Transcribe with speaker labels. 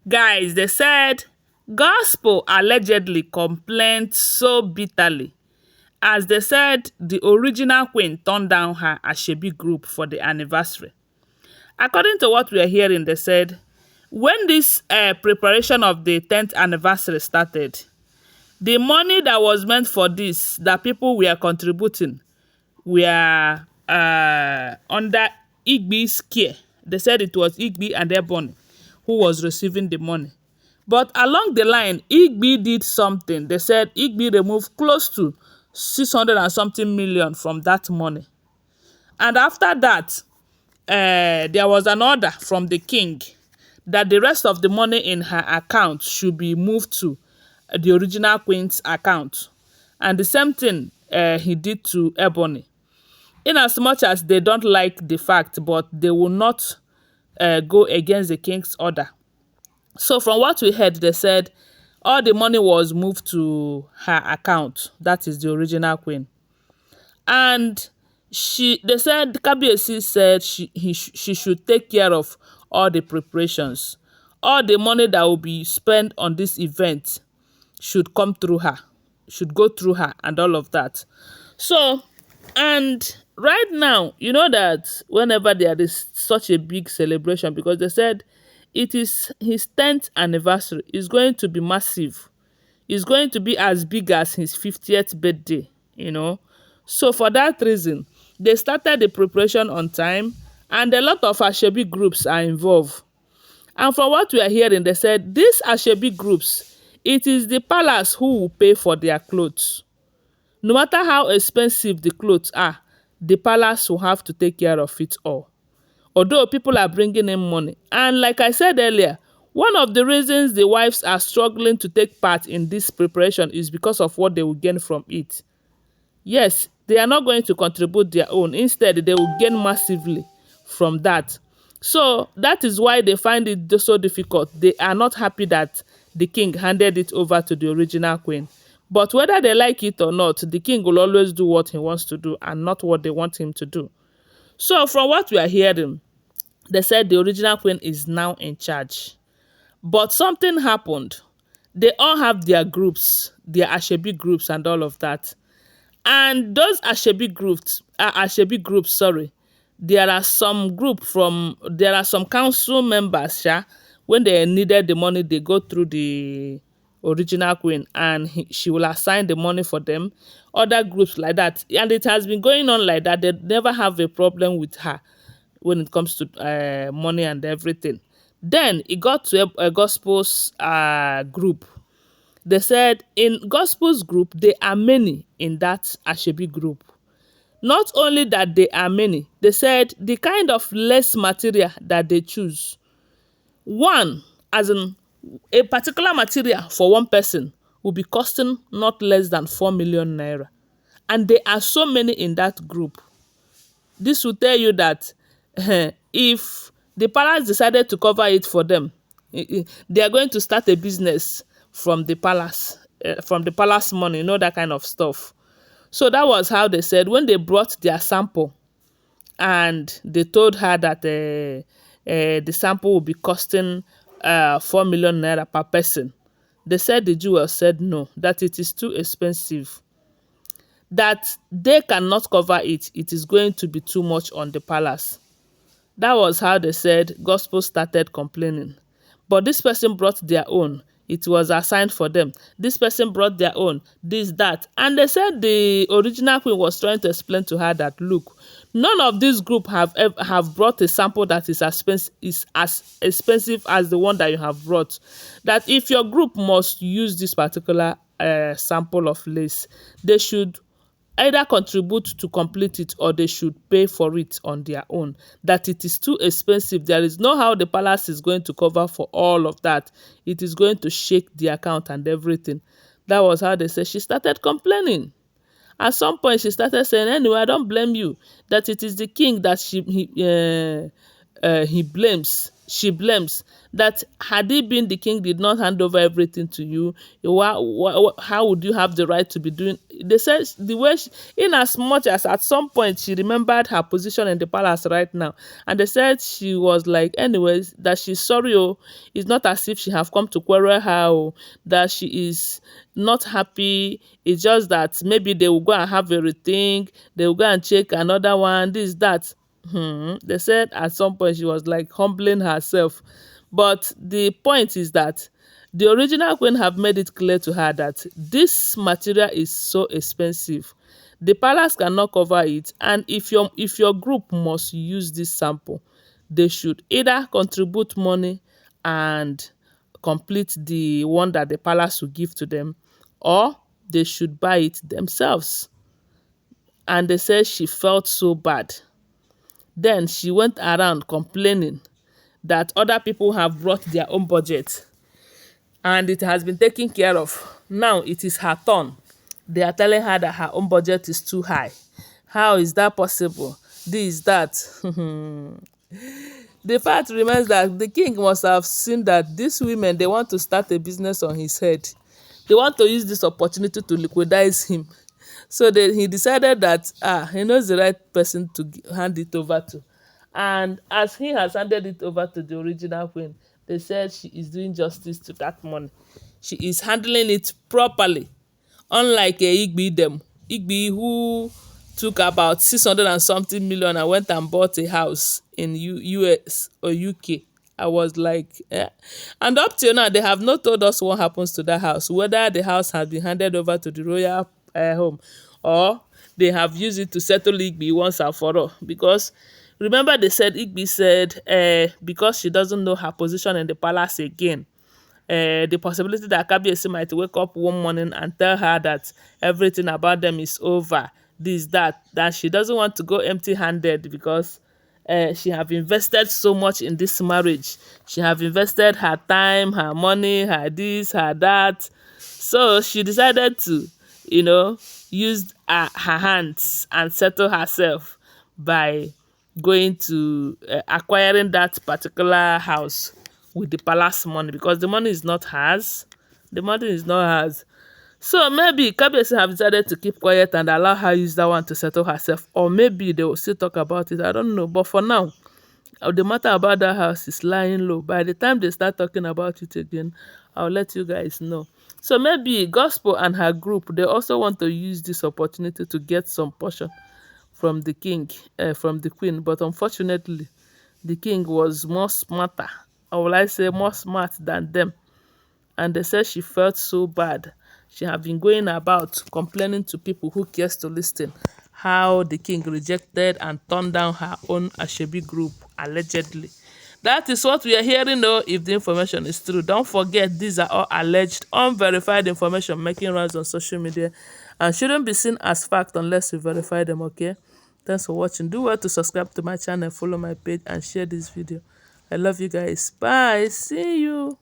Speaker 1: Guys, they said gospel allegedly complained so bitterly as they said the original queen turned down her Asoebi group for the anniversary. According to what we are hearing, they said when this preparation of the 10th anniversary started, the money that was meant for this, that people were contributing, were under Igbi's care. They said it was Igbi and Ebony who was receiving the money. But along the line, Igbi did something. They said Igbi removed close to 600 and something million from that money. And after that, there was an order from the king that the rest of the money in her account should be moved to the original queen's account. And the same thing he did to Ebony. In as much as they don't like the fact, but they will not go against the king's order. So from what we heard, they said all the money was moved to her account. That is the original queen. And they said, Kabiyesi said she should take care of all the preparations. All the money that will be spent on this event should come through her, should go through her and all of that. So, and right now, you know that whenever there is such a big celebration, because they said it is his 10th anniversary, it's going to be massive. It's going to be as big as his 50th birthday, you know. So for that reason, they started the preparation on time and a lot of Asoebi groups are involved. And from what we are hearing, they said these Asoebi groups, it is the palace who will pay for their clothes. No matter how expensive the clothes are, the palace will have to take care of it all. Although people are bringing in money. And like I said earlier, one of the reasons the wives are struggling to take part in this preparation is because of what they will gain from it. Yes, they are not going to contribute their own. Instead, they will gain massively from that. So that is why they find it so difficult. They are not happy that the king handed it over to the original queen. But whether they like it or not, the king will always do what he wants to do and not what they want him to do. So from what we are hearing, they said the original queen is now in charge. But something happened. They all have their groups, their Asoebi groups and all of that. And those Asoebi groups, sorry, there are some council members, when they needed the money, they go through the original queen and she will assign the money for them. Other groups like that. And it has been going on like that. They never have a problem with her when it comes to money and everything. Then it got to a gospel's group. They said in gospel's group, there are many in that Asoebi group. Not only that they are many, they said the kind of less material that they choose. One, as in a particular material for one person, will be costing not less than 4 million naira. And there are so many in that group. This will tell you that if the palace decided to cover it for them, they are going to start a business from the palace money, you know, that kind of stuff. So that was how they said when they brought their sample and they told her that the sample will be costing 4 million naira per person. They said the jewel said no, that it is too expensive, that they cannot cover it. It is going to be too much on the palace. That was how they said gospel started complaining. But this person brought their own. It was assigned for them. This person brought their own, this, that. And they said the original queen was trying to explain to her that, look, none of these groups have brought a sample that is as expensive as the one that you have brought. That if your group must use this particular sample of lace, they should either contribute to complete it or they should pay for it on their own. That it is too expensive. There is no how the palace is going to cover for all of that. It is going to shake the account and everything. That was how they said she started complaining. At some point, she started saying, anyway, I don't blame you. That it is the king that he blames. she blames that had he been the king did not hand over everything to you, how would you have the right to be doing? They said the way in as much as at some point she remembered her position in the palace right now, and they said she was like, anyways, that she's sorry. Oh, it's not as if she have come to quarrel her. Oh, that she is not happy. It's just that maybe they will go and have a rethink. They will go and check another one. This that. They said at some point she was like humbling herself. But the point is that the original queen have made it clear to her that this material is so expensive. The palace cannot cover it. And if your group must use this sample, they should either contribute money and complete the one that the palace will give to them, or they should buy it themselves. And they said she felt so bad. Then she went around complaining that other people have brought their own budget and it has been taken care of. Now it is her turn. They are telling her that her own budget is too high. How is that possible? This, that. The fact remains that the king must have seen that these women, they want to start a business on his head. They want to use this opportunity to liquidize him. So he decided that he knows the right person to hand it over to. And as he has handed it over to the original queen, they said she is doing justice to that money. She is handling it properly. Unlike Igbi who took about 600 and something million and went and bought a house in US or UK. I was like, eh. And up till now, they have not told us what happens to that house, whether the house has been handed over to the royal home, or they have used it to settle Igbi once and for all. Because remember, they said Igbi said because she doesn't know her position in the palace again, the possibility that Kabiyesi might wake up one morning and tell her that everything about them is over, this, that she doesn't want to go empty-handed because she have invested so much in this marriage. She have invested her time, her money, her this, her that. So she decided to, use her hands and settle herself by going to acquiring that particular house with the palace money, because the money is not hers. The money is not hers. So maybe Kabiyesi have decided to keep quiet and allow her use that one to settle herself, or maybe they will still talk about it. I don't know. But for now, the matter about that house is lying low. By the time they start talking about it again, I'll let you guys know. So maybe Gospel and her group, they also want to use this opportunity to get some portion from the king, from the queen. But unfortunately, the king was more smarter, or will I say more smart than them. And they said she felt so bad. She have been going about complaining to people who cares to listen how the king rejected and turned down her own Asoebi group, allegedly. That is what we are hearing, though. If the information is true, don't forget these are all alleged, unverified information making rounds on social media and shouldn't be seen as fact unless you verify them, okay? Thanks for watching. Do well to subscribe to my channel, follow my page, and share this video. I love you guys. Bye. See you.